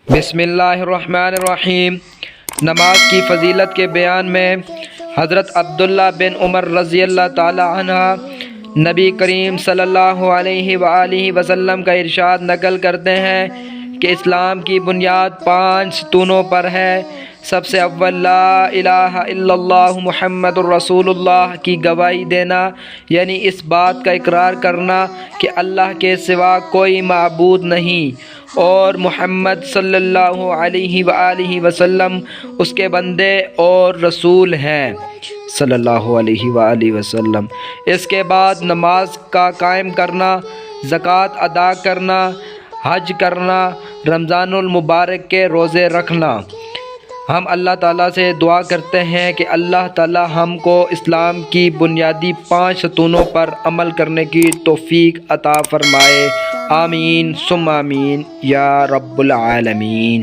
بسم اللہ الرحمن الرحیم۔ نماز کی فضیلت کے بیان میں حضرت عبداللہ بن عمر رضی اللہ تعالی عنہ نبی کریم صلی اللہ علیہ وآلہ وسلم کا ارشاد نقل کرتے ہیں کہ اسلام کی بنیاد 5 ستونوں پر ہے۔ سب سے اول لا الہ الا اللہ محمد الرسول اللہ کی گواہی دینا، یعنی اس بات کا اقرار کرنا کہ اللہ کے سوا کوئی معبود نہیں اور محمد صلی اللہ علیہ وآلہ وسلم اس کے بندے اور رسول ہیں صلی اللہ علیہ وآلہ وسلم۔ اس کے بعد نماز کا قائم کرنا، زکوٰۃ ادا کرنا، حج کرنا، رمضان المبارک کے روزے رکھنا۔ ہم اللہ تعالیٰ سے دعا کرتے ہیں کہ اللہ تعالیٰ ہم کو اسلام کی بنیادی 5 ستونوں پر عمل کرنے کی توفیق عطا فرمائے۔ آمین ثم آمین یا رب العالمین۔